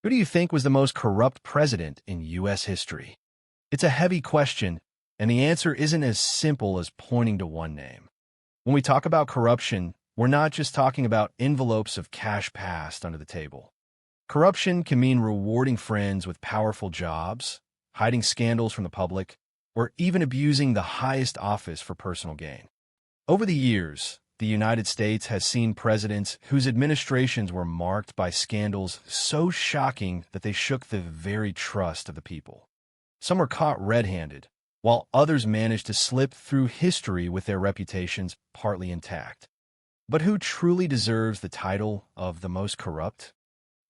Who do you think was the most corrupt president in U.S. history? It's a heavy question, and the answer isn't as simple as pointing to one name. When we talk about corruption, we're not just talking about envelopes of cash passed under the table. Corruption can mean rewarding friends with powerful jobs, hiding scandals from the public, or even abusing the highest office for personal gain. Over the years, the United States has seen presidents whose administrations were marked by scandals so shocking that they shook the very trust of the people. Some were caught red-handed, while others managed to slip through history with their reputations partly intact. But who truly deserves the title of the most corrupt?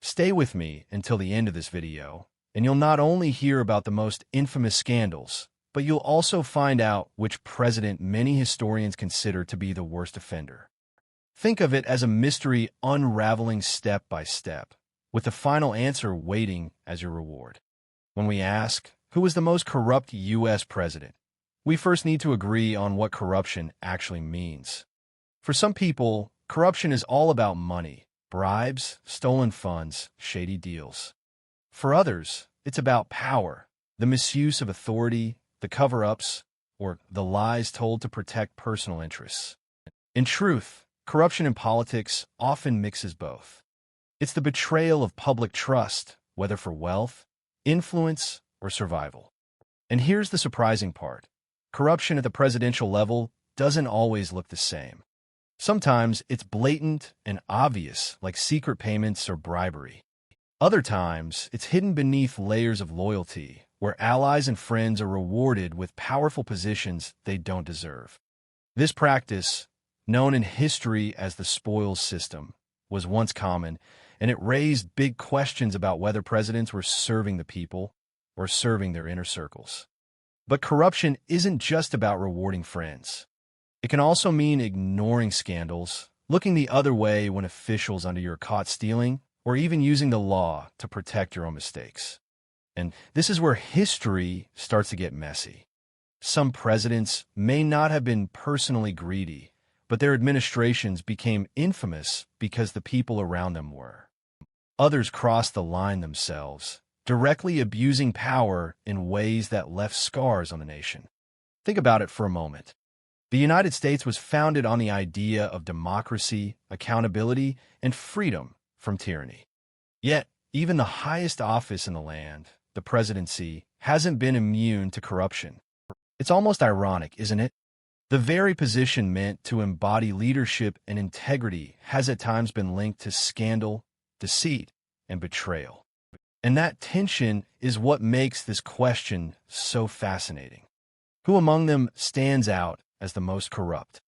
Stay with me until the end of this video, and you'll not only hear about the most infamous scandals, but you'll also find out which president many historians consider to be the worst offender. Think of it as a mystery unraveling step by step, with the final answer waiting as your reward. When we ask, who was the most corrupt U.S. president, we first need to agree on what corruption actually means. For some people, corruption is all about money, bribes, stolen funds, shady deals. For others, it's about power, the misuse of authority, the cover-ups, or the lies told to protect personal interests. In truth, corruption in politics often mixes both. It's the betrayal of public trust, whether for wealth, influence, or survival. And here's the surprising part. Corruption at the presidential level doesn't always look the same. Sometimes it's blatant and obvious, like secret payments or bribery. Other times, it's hidden beneath layers of loyalty, where allies and friends are rewarded with powerful positions they don't deserve. This practice, known in history as the spoils system, was once common, and it raised big questions about whether presidents were serving the people or serving their inner circles. But corruption isn't just about rewarding friends. It can also mean ignoring scandals, looking the other way when officials under you are caught stealing, or even using the law to protect your own mistakes. And this is where history starts to get messy. Some presidents may not have been personally greedy, but their administrations became infamous because the people around them were. Others crossed the line themselves, directly abusing power in ways that left scars on the nation. Think about it for a moment. The United States was founded on the idea of democracy, accountability, and freedom from tyranny. Yet, even the highest office in the land, the presidency, hasn't been immune to corruption. It's almost ironic, isn't it? The very position meant to embody leadership and integrity has at times been linked to scandal, deceit, and betrayal. And that tension is what makes this question so fascinating. Who among them stands out as the most corrupt?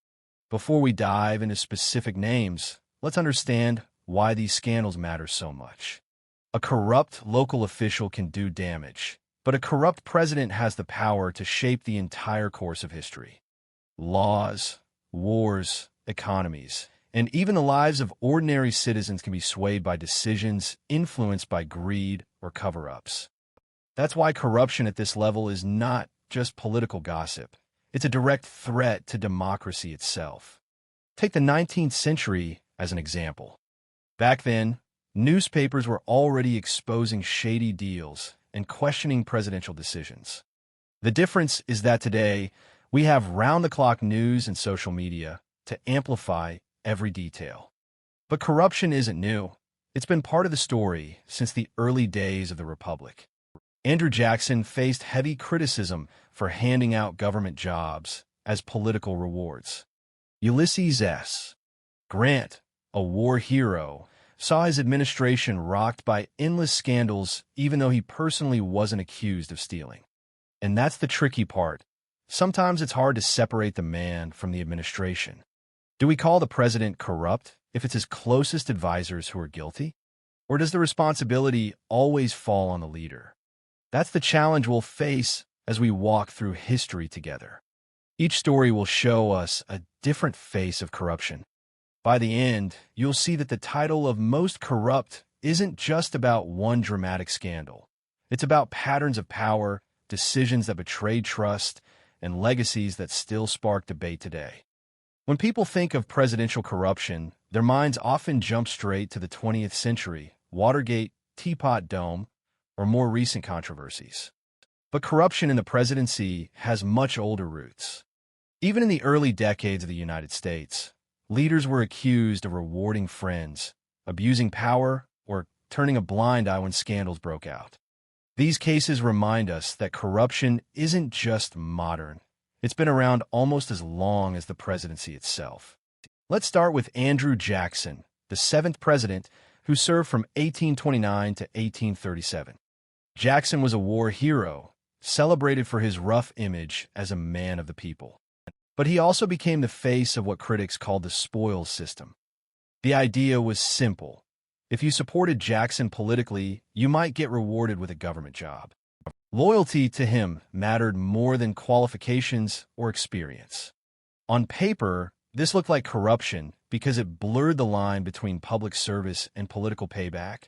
Before we dive into specific names, let's understand why these scandals matter so much. A corrupt local official can do damage, but a corrupt president has the power to shape the entire course of history. Laws, wars, economies, and even the lives of ordinary citizens can be swayed by decisions influenced by greed or cover-ups. That's why corruption at this level is not just political gossip. It's a direct threat to democracy itself. Take the 19th century as an example. Back then, newspapers were already exposing shady deals and questioning presidential decisions. The difference is that today, we have round-the-clock news and social media to amplify every detail. But corruption isn't new. It's been part of the story since the early days of the Republic. Andrew Jackson faced heavy criticism for handing out government jobs as political rewards. Ulysses S. Grant, a war hero, saw his administration rocked by endless scandals even though he personally wasn't accused of stealing. And that's the tricky part. Sometimes it's hard to separate the man from the administration. Do we call the president corrupt if it's his closest advisors who are guilty? Or does the responsibility always fall on the leader? That's the challenge we'll face as we walk through history together. Each story will show us a different face of corruption. By the end, you'll see that the title of most corrupt isn't just about one dramatic scandal. It's about patterns of power, decisions that betrayed trust, and legacies that still spark debate today. When people think of presidential corruption, their minds often jump straight to the 20th century, Watergate, Teapot Dome, or more recent controversies. But corruption in the presidency has much older roots. Even in the early decades of the United States, leaders were accused of rewarding friends, abusing power, or turning a blind eye when scandals broke out. These cases remind us that corruption isn't just modern. It's been around almost as long as the presidency itself. Let's start with Andrew Jackson, the seventh president who served from 1829 to 1837. Jackson was a war hero, celebrated for his rough image as a man of the people. But he also became the face of what critics called the spoils system. The idea was simple. If you supported Jackson politically, you might get rewarded with a government job. Loyalty to him mattered more than qualifications or experience. On paper, this looked like corruption because it blurred the line between public service and political payback.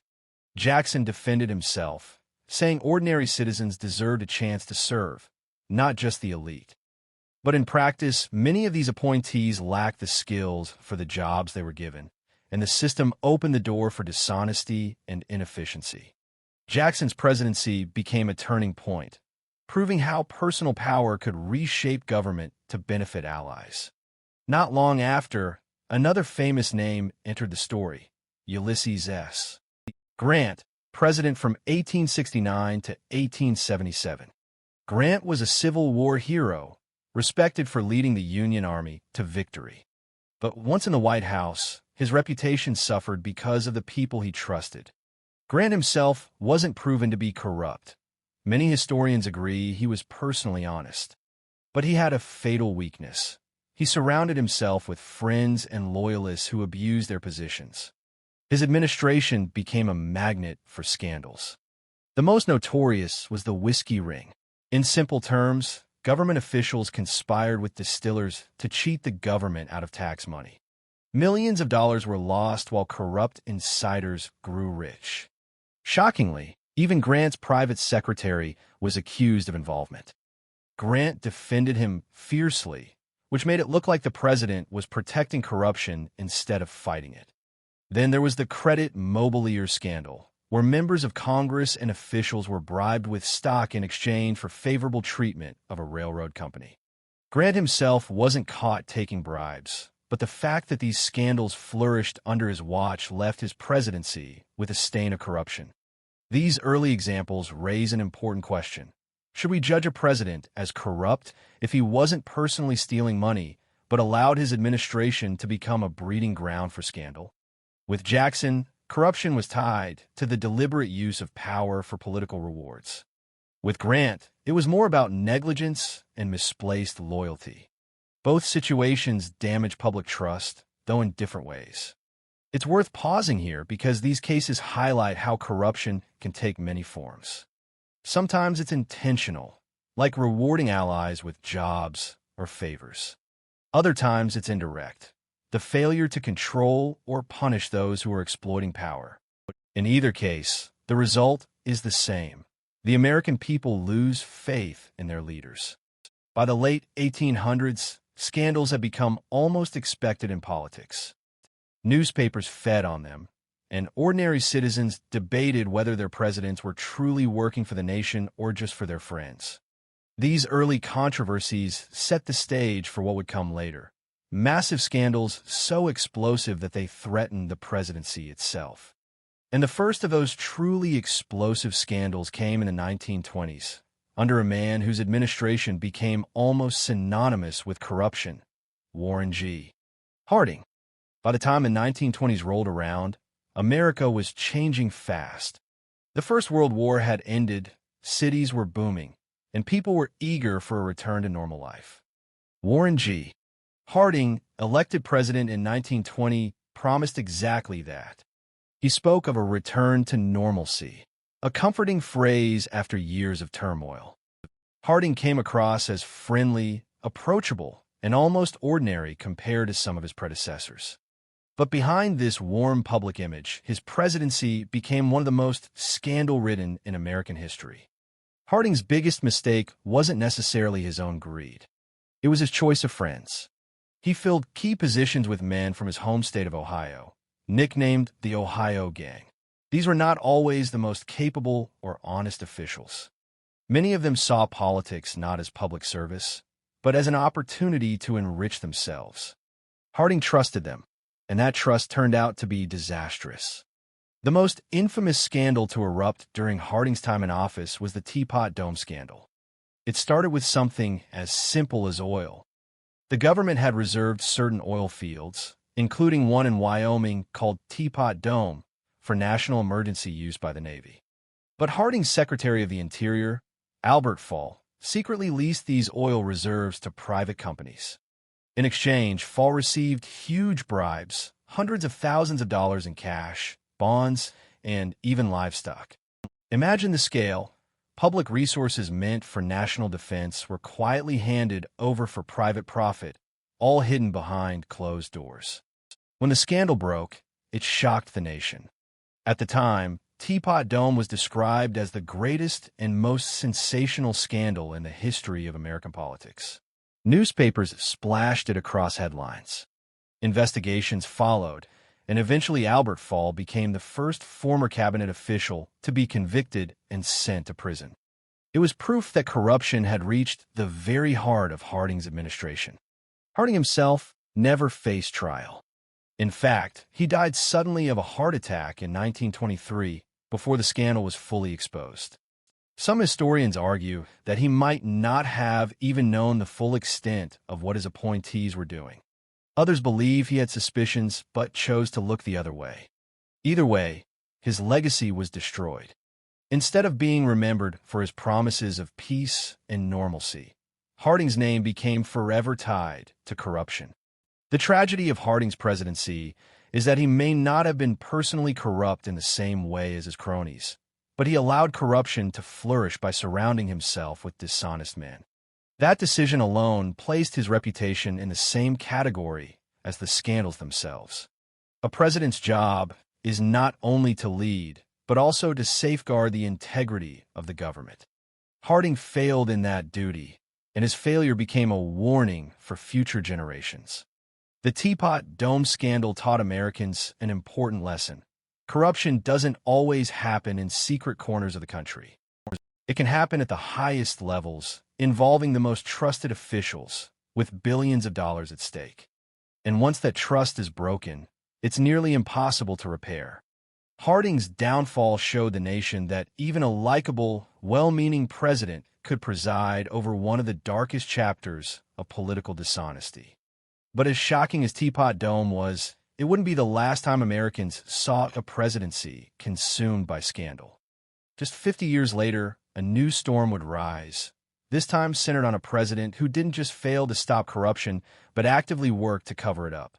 Jackson defended himself, saying ordinary citizens deserved a chance to serve, not just the elite. But in practice, many of these appointees lacked the skills for the jobs they were given, and the system opened the door for dishonesty and inefficiency. Jackson's presidency became a turning point, proving how personal power could reshape government to benefit allies. Not long after, another famous name entered the story, Ulysses S. Grant, president from 1869 to 1877. Grant was a Civil War hero, respected for leading the Union Army to victory. But once in the White House, his reputation suffered because of the people he trusted. Grant himself wasn't proven to be corrupt. Many historians agree he was personally honest. But he had a fatal weakness. He surrounded himself with friends and loyalists who abused their positions. His administration became a magnet for scandals. The most notorious was the whiskey ring. In simple terms, government officials conspired with distillers to cheat the government out of tax money. Millions of dollars were lost while corrupt insiders grew rich. Shockingly, even Grant's private secretary was accused of involvement. Grant defended him fiercely, which made it look like the president was protecting corruption instead of fighting it. Then there was the credit mobilier scandal, where members of Congress and officials were bribed with stock in exchange for favorable treatment of a railroad company. Grant himself wasn't caught taking bribes, but the fact that these scandals flourished under his watch left his presidency with a stain of corruption. These early examples raise an important question. Should we judge a president as corrupt if he wasn't personally stealing money, but allowed his administration to become a breeding ground for scandal? With Jackson, corruption was tied to the deliberate use of power for political rewards. With Grant, it was more about negligence and misplaced loyalty. Both situations damage public trust, though in different ways. It's worth pausing here because these cases highlight how corruption can take many forms. Sometimes it's intentional, like rewarding allies with jobs or favors. Other times it's indirect, the failure to control or punish those who are exploiting power. In either case, the result is the same. The American people lose faith in their leaders. By the late 1800s, scandals had become almost expected in politics. Newspapers fed on them, and ordinary citizens debated whether their presidents were truly working for the nation or just for their friends. These early controversies set the stage for what would come later. Massive scandals so explosive that they threatened the presidency itself. And the first of those truly explosive scandals came in the 1920s, under a man whose administration became almost synonymous with corruption, Warren G. Harding. By the time the 1920s rolled around, America was changing fast. The First World War had ended, cities were booming, and people were eager for a return to normal life. Warren G. Harding, elected president in 1920, promised exactly that. He spoke of a return to normalcy, a comforting phrase after years of turmoil. Harding came across as friendly, approachable, and almost ordinary compared to some of his predecessors. But behind this warm public image, his presidency became one of the most scandal-ridden in American history. Harding's biggest mistake wasn't necessarily his own greed. It was his choice of friends. He filled key positions with men from his home state of Ohio, nicknamed the Ohio Gang. These were not always the most capable or honest officials. Many of them saw politics not as public service, but as an opportunity to enrich themselves. Harding trusted them, and that trust turned out to be disastrous. The most infamous scandal to erupt during Harding's time in office was the Teapot Dome scandal. It started with something as simple as oil. The government had reserved certain oil fields, including one in Wyoming called Teapot Dome, for national emergency use by the Navy. But Harding's Secretary of the Interior, Albert Fall, secretly leased these oil reserves to private companies. In exchange, Fall received huge bribes, hundreds of thousands of dollars in cash, bonds, and even livestock. Imagine the scale. Public resources meant for national defense were quietly handed over for private profit, all hidden behind closed doors. When the scandal broke, it shocked the nation. At the time, Teapot Dome was described as the greatest and most sensational scandal in the history of American politics. Newspapers splashed it across headlines. Investigations followed, and eventually Albert Fall became the first former cabinet official to be convicted and sent to prison. It was proof that corruption had reached the very heart of Harding's administration. Harding himself never faced trial. In fact, he died suddenly of a heart attack in 1923 before the scandal was fully exposed. Some historians argue that he might not have even known the full extent of what his appointees were doing. Others believe he had suspicions but chose to look the other way. Either way, his legacy was destroyed. Instead of being remembered for his promises of peace and normalcy, Harding's name became forever tied to corruption. The tragedy of Harding's presidency is that he may not have been personally corrupt in the same way as his cronies, but he allowed corruption to flourish by surrounding himself with dishonest men. That decision alone placed his reputation in the same category as the scandals themselves. A president's job is not only to lead, but also to safeguard the integrity of the government. Harding failed in that duty, and his failure became a warning for future generations. The Teapot Dome scandal taught Americans an important lesson. Corruption doesn't always happen in secret corners of the country. It can happen at the highest levels, involving the most trusted officials, with billions of dollars at stake. And once that trust is broken, it's nearly impossible to repair. Harding's downfall showed the nation that even a likable, well-meaning president could preside over one of the darkest chapters of political dishonesty. But as shocking as Teapot Dome was, it wouldn't be the last time Americans saw a presidency consumed by scandal. Just 50 years later, a new storm would rise, this time centered on a president who didn't just fail to stop corruption, but actively worked to cover it up.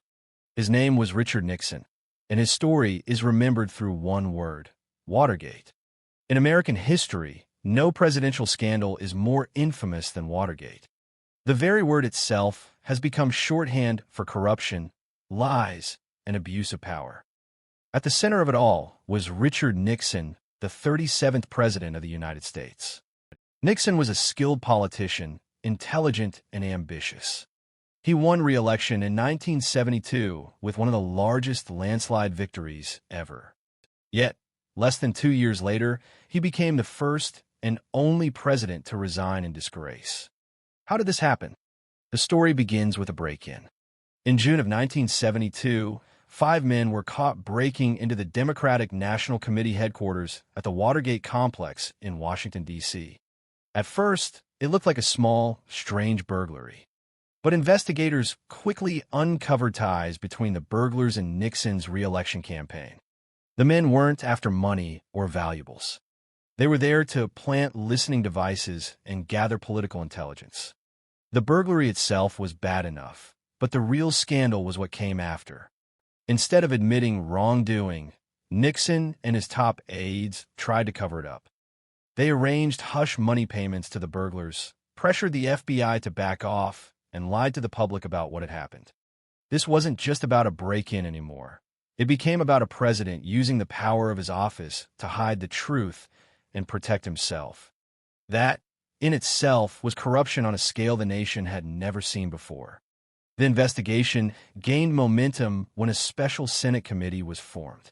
His name was Richard Nixon, and his story is remembered through one word: Watergate. In American history, no presidential scandal is more infamous than Watergate. The very word itself has become shorthand for corruption, lies, and abuse of power. At the center of it all was Richard Nixon, the 37th President of the United States. Nixon was a skilled politician, intelligent and ambitious. He won re-election in 1972 with one of the largest landslide victories ever. Yet, less than 2 years later, he became the first and only president to resign in disgrace. How did this happen? The story begins with a break-in. In June of 1972, 5 men were caught breaking into the Democratic National Committee headquarters at the Watergate complex in Washington, D.C. At first, it looked like a small, strange burglary. But investigators quickly uncovered ties between the burglars and Nixon's re-election campaign. The men weren't after money or valuables. They were there to plant listening devices and gather political intelligence. The burglary itself was bad enough, but the real scandal was what came after. Instead of admitting wrongdoing, Nixon and his top aides tried to cover it up. They arranged hush money payments to the burglars, pressured the FBI to back off, and lied to the public about what had happened. This wasn't just about a break-in anymore. It became about a president using the power of his office to hide the truth and protect himself. That, in itself, was corruption on a scale the nation had never seen before. The investigation gained momentum when a special Senate committee was formed.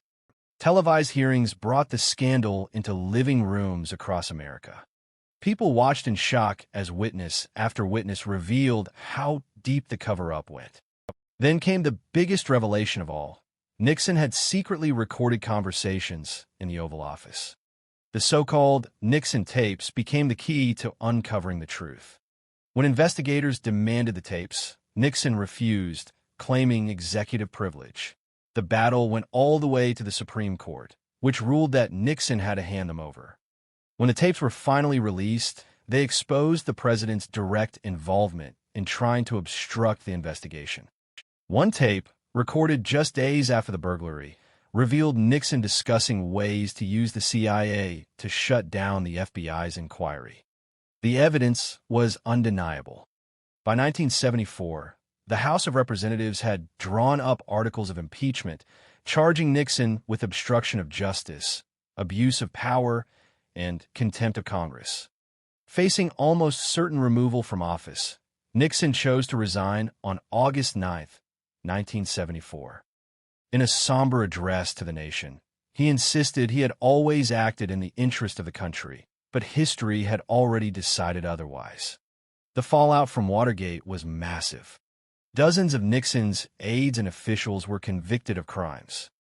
Televised hearings brought the scandal into living rooms across America. People watched in shock as witness after witness revealed how deep the cover-up went. Then came the biggest revelation of all. Nixon had secretly recorded conversations in the Oval Office. The so-called Nixon tapes became the key to uncovering the truth. When investigators demanded the tapes, Nixon refused, claiming executive privilege. The battle went all the way to the Supreme Court, which ruled that Nixon had to hand them over. When the tapes were finally released, they exposed the president's direct involvement in trying to obstruct the investigation. One tape, recorded just days after the burglary, revealed Nixon discussing ways to use the CIA to shut down the FBI's inquiry. The evidence was undeniable. By 1974, the House of Representatives had drawn up articles of impeachment, charging Nixon with obstruction of justice, abuse of power, and contempt of Congress. Facing almost certain removal from office, Nixon chose to resign on August 9, 1974. In a somber address to the nation, he insisted he had always acted in the interest of the country, but history had already decided otherwise. The fallout from Watergate was massive. Dozens of Nixon's aides and officials were convicted of crimes.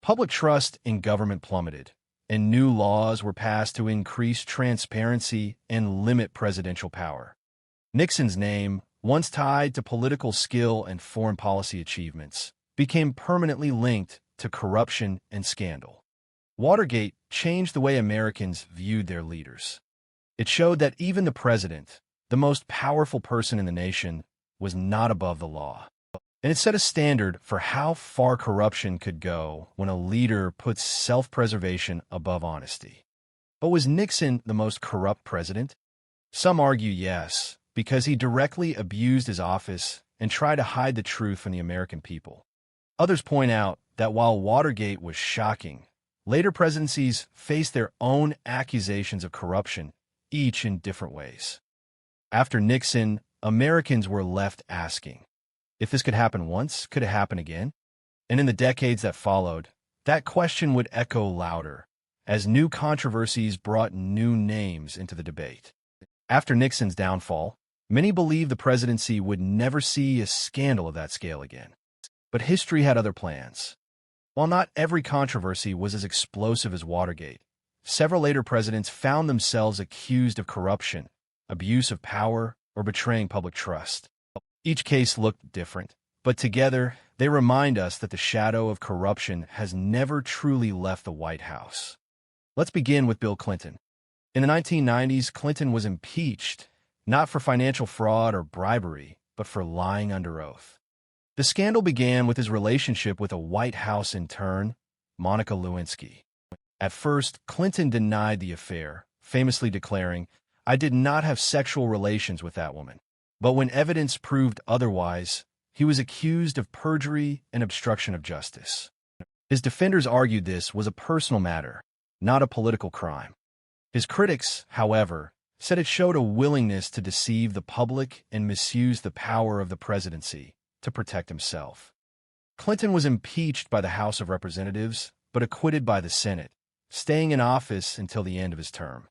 Public trust in government plummeted, and new laws were passed to increase transparency and limit presidential power. Nixon's name, once tied to political skill and foreign policy achievements, became permanently linked to corruption and scandal. Watergate changed the way Americans viewed their leaders. It showed that even the president, the most powerful person in the nation, was not above the law. And it set a standard for how far corruption could go when a leader puts self-preservation above honesty. But was Nixon the most corrupt president? Some argue yes, because he directly abused his office and tried to hide the truth from the American people. Others point out that while Watergate was shocking, later presidencies faced their own accusations of corruption, each in different ways. After Nixon, Americans were left asking, if this could happen once, could it happen again? And in the decades that followed, that question would echo louder as new controversies brought new names into the debate. After Nixon's downfall, many believed the presidency would never see a scandal of that scale again. But history had other plans. While not every controversy was as explosive as Watergate, several later presidents found themselves accused of corruption, abuse of power, or betraying public trust. Each case looked different, but together they remind us that the shadow of corruption has never truly left the White House. Let's begin with Bill Clinton. In the 1990s, Clinton was impeached, not for financial fraud or bribery, but for lying under oath. The scandal began with his relationship with a White House intern, Monica Lewinsky. At first, Clinton denied the affair, famously declaring, "I did not have sexual relations with that woman." But when evidence proved otherwise, he was accused of perjury and obstruction of justice. His defenders argued this was a personal matter, not a political crime. His critics, however, said it showed a willingness to deceive the public and misuse the power of the presidency to protect himself. Clinton was impeached by the House of Representatives, but acquitted by the Senate, staying in office until the end of his term.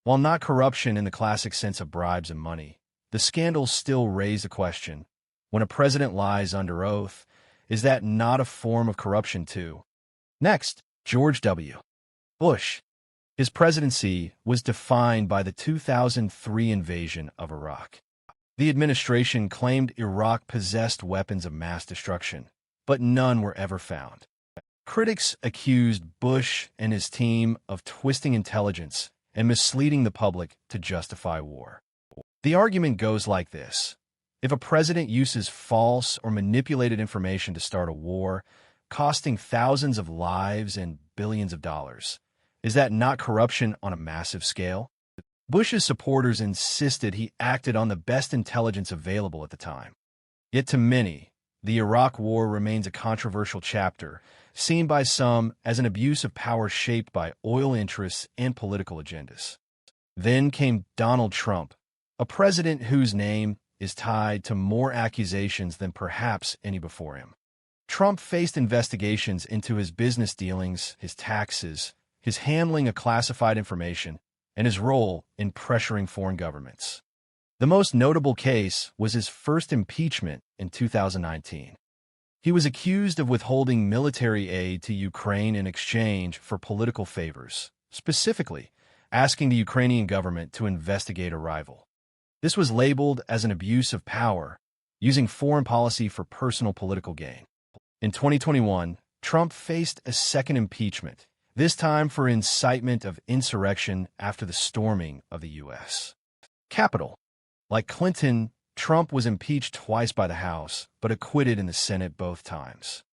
While not corruption in the classic sense of bribes and money, the scandal still raised the question, when a president lies under oath, is that not a form of corruption too? Next, George W. Bush. His presidency was defined by the 2003 invasion of Iraq. The administration claimed Iraq possessed weapons of mass destruction, but none were ever found. Critics accused Bush and his team of twisting intelligence and misleading the public to justify war. The argument goes like this. If a president uses false or manipulated information to start a war, costing thousands of lives and billions of dollars, is that not corruption on a massive scale? Bush's supporters insisted he acted on the best intelligence available at the time. Yet to many, the Iraq War remains a controversial chapter, seen by some as an abuse of power shaped by oil interests and political agendas. Then came Donald Trump, a president whose name is tied to more accusations than perhaps any before him. Trump faced investigations into his business dealings, his taxes, his handling of classified information, and his role in pressuring foreign governments. The most notable case was his first impeachment in 2019. He was accused of withholding military aid to Ukraine in exchange for political favors, specifically asking the Ukrainian government to investigate a rival. This was labeled as an abuse of power, using foreign policy for personal political gain. In 2021, Trump faced a second impeachment, this time for incitement of insurrection after the storming of the U.S. Capitol. Like Clinton, Trump was impeached twice by the House, but acquitted in the Senate both times.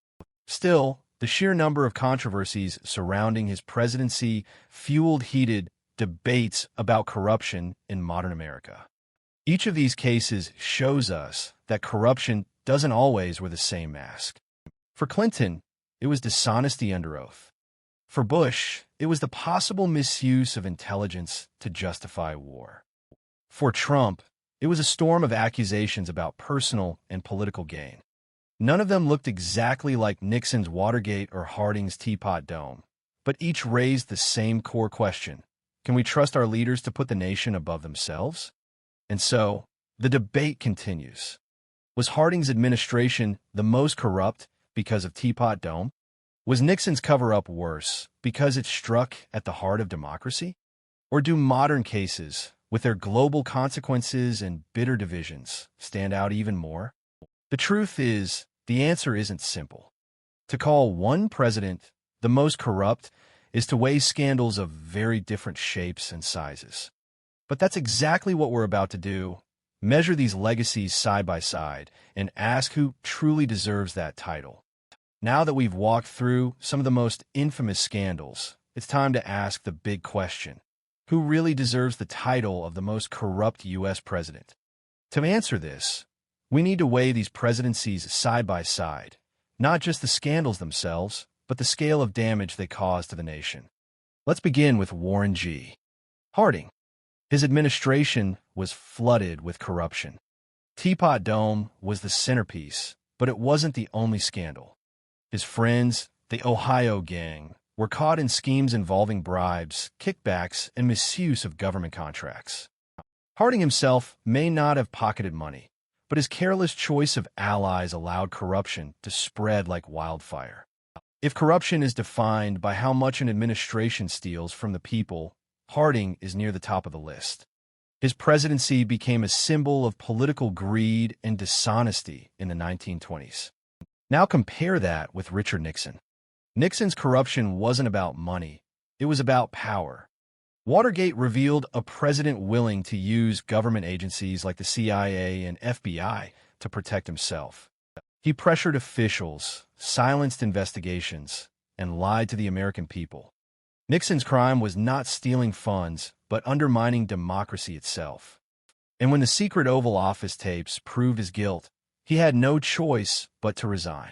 Still, the sheer number of controversies surrounding his presidency fueled heated debates about corruption in modern America. Each of these cases shows us that corruption doesn't always wear the same mask. For Clinton, it was dishonesty under oath. For Bush, it was the possible misuse of intelligence to justify war. For Trump, it was a storm of accusations about personal and political gain. None of them looked exactly like Nixon's Watergate or Harding's Teapot Dome, but each raised the same core question: can we trust our leaders to put the nation above themselves? And so, the debate continues. Was Harding's administration the most corrupt because of Teapot Dome? Was Nixon's cover-up worse because it struck at the heart of democracy? Or do modern cases, with their global consequences and bitter divisions, stand out even more? The truth is, the answer isn't simple. To call one president the most corrupt is to weigh scandals of very different shapes and sizes. But that's exactly what we're about to do: measure these legacies side by side and ask who truly deserves that title. Now that we've walked through some of the most infamous scandals, it's time to ask the big question: who really deserves the title of the most corrupt U.S. president? To answer this, we need to weigh these presidencies side by side, not just the scandals themselves, but the scale of damage they caused to the nation. Let's begin with Warren G. Harding. His administration was flooded with corruption. Teapot Dome was the centerpiece, but it wasn't the only scandal. His friends, the Ohio Gang, were caught in schemes involving bribes, kickbacks, and misuse of government contracts. Harding himself may not have pocketed money, but his careless choice of allies allowed corruption to spread like wildfire. If corruption is defined by how much an administration steals from the people, Harding is near the top of the list. His presidency became a symbol of political greed and dishonesty in the 1920s. Now compare that with Richard Nixon. Nixon's corruption wasn't about money, it was about power. Watergate revealed a president willing to use government agencies like the CIA and FBI to protect himself. He pressured officials, silenced investigations, and lied to the American people. Nixon's crime was not stealing funds, but undermining democracy itself. And when the secret Oval Office tapes proved his guilt, he had no choice but to resign.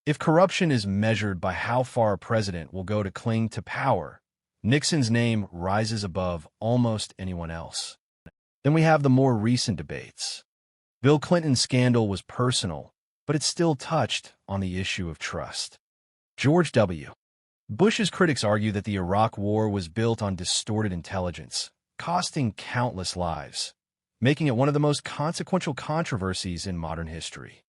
If corruption is measured by how far a president will go to cling to power, Nixon's name rises above almost anyone else. Then we have the more recent debates. Bill Clinton's scandal was personal, but it still touched on the issue of trust. George W. Bush's critics argue that the Iraq War was built on distorted intelligence, costing countless lives, making it one of the most consequential controversies in modern history.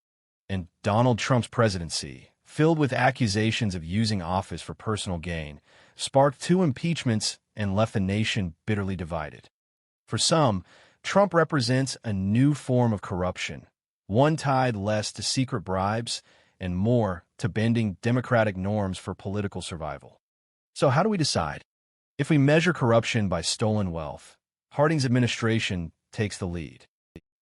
And Donald Trump's presidency, filled with accusations of using office for personal gain, sparked 2 impeachments and left the nation bitterly divided. For some, Trump represents a new form of corruption, one tied less to secret bribes and more to bending democratic norms for political survival. So how do we decide? If we measure corruption by stolen wealth, Harding's administration takes the lead.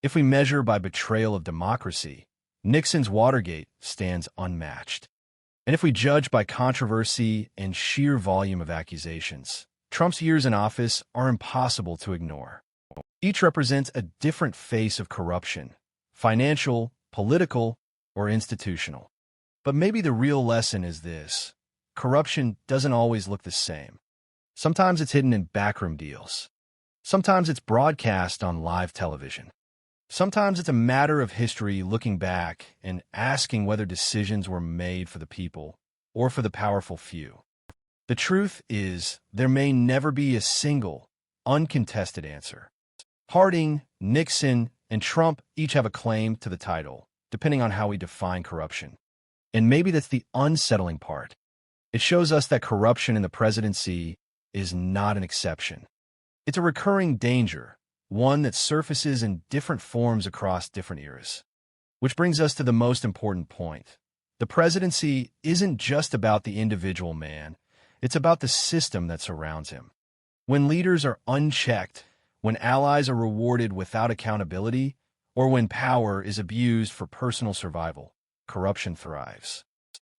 If we measure by betrayal of democracy, Nixon's Watergate stands unmatched. And if we judge by controversy and sheer volume of accusations, Trump's years in office are impossible to ignore. Each represents a different face of corruption: financial, political, or institutional. But maybe the real lesson is this: corruption doesn't always look the same. Sometimes it's hidden in backroom deals. Sometimes it's broadcast on live television. Sometimes it's a matter of history looking back and asking whether decisions were made for the people or for the powerful few. The truth is, there may never be a single, uncontested answer. Harding, Nixon, and Trump each have a claim to the title, depending on how we define corruption. And maybe that's the unsettling part. It shows us that corruption in the presidency is not an exception. It's a recurring danger, one that surfaces in different forms across different eras. Which brings us to the most important point. The presidency isn't just about the individual man, it's about the system that surrounds him. When leaders are unchecked, when allies are rewarded without accountability, or when power is abused for personal survival, corruption thrives.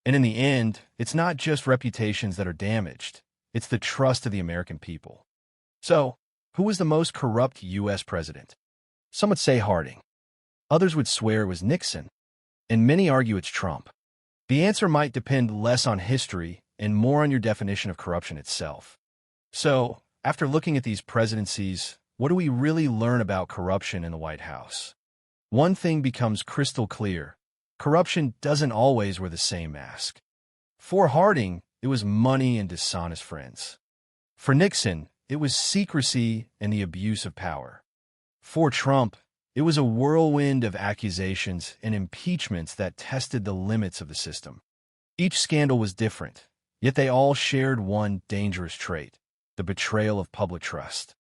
And in the end, it's not just reputations that are damaged, it's the trust of the American people. So, who was the most corrupt U.S. president? Some would say Harding. Others would swear it was Nixon. And many argue it's Trump. The answer might depend less on history and more on your definition of corruption itself. So, after looking at these presidencies, what do we really learn about corruption in the White House? One thing becomes crystal clear. Corruption doesn't always wear the same mask. For Harding, it was money and dishonest friends. For Nixon, it was secrecy and the abuse of power. For Trump, it was a whirlwind of accusations and impeachments that tested the limits of the system. Each scandal was different, yet they all shared one dangerous trait: the betrayal of public trust.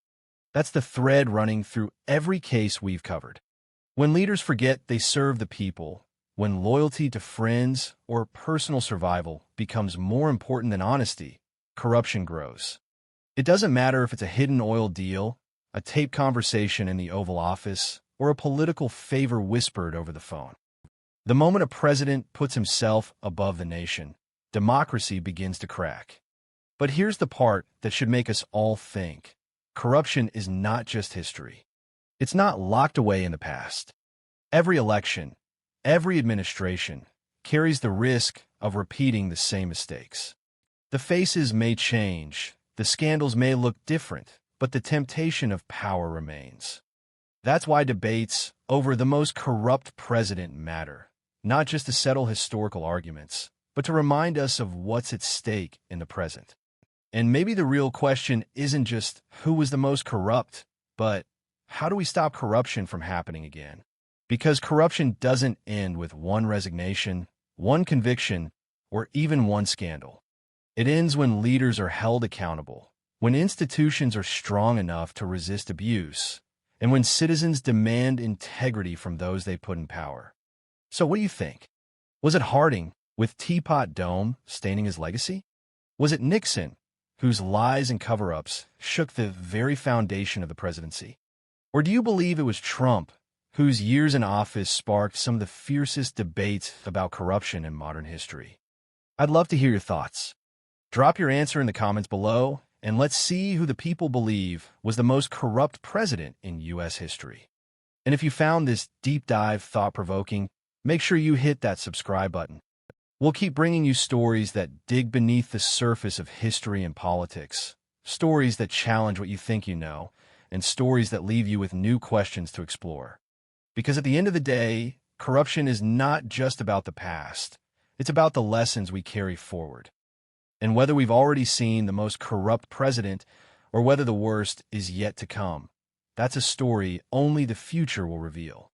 That's the thread running through every case we've covered. When leaders forget they serve the people, when loyalty to friends or personal survival becomes more important than honesty, corruption grows. It doesn't matter if it's a hidden oil deal, a taped conversation in the Oval Office, or a political favor whispered over the phone. The moment a president puts himself above the nation, democracy begins to crack. But here's the part that should make us all think. Corruption is not just history. It's not locked away in the past. Every election, every administration carries the risk of repeating the same mistakes. The faces may change, the scandals may look different, but the temptation of power remains. That's why debates over the most corrupt president matter, not just to settle historical arguments, but to remind us of what's at stake in the present. And maybe the real question isn't just who was the most corrupt, but how do we stop corruption from happening again? Because corruption doesn't end with one resignation, one conviction, or even one scandal. It ends when leaders are held accountable, when institutions are strong enough to resist abuse, and when citizens demand integrity from those they put in power. So what do you think? Was it Harding, with Teapot Dome staining his legacy? Was it Nixon, whose lies and cover-ups shook the very foundation of the presidency? Or do you believe it was Trump, whose years in office sparked some of the fiercest debates about corruption in modern history? I'd love to hear your thoughts. Drop your answer in the comments below, and let's see who the people believe was the most corrupt president in U.S. history. And if you found this deep dive thought-provoking, make sure you hit that subscribe button. We'll keep bringing you stories that dig beneath the surface of history and politics, stories that challenge what you think you know, and stories that leave you with new questions to explore. Because at the end of the day, corruption is not just about the past. It's about the lessons we carry forward. And whether we've already seen the most corrupt president or whether the worst is yet to come, that's a story only the future will reveal.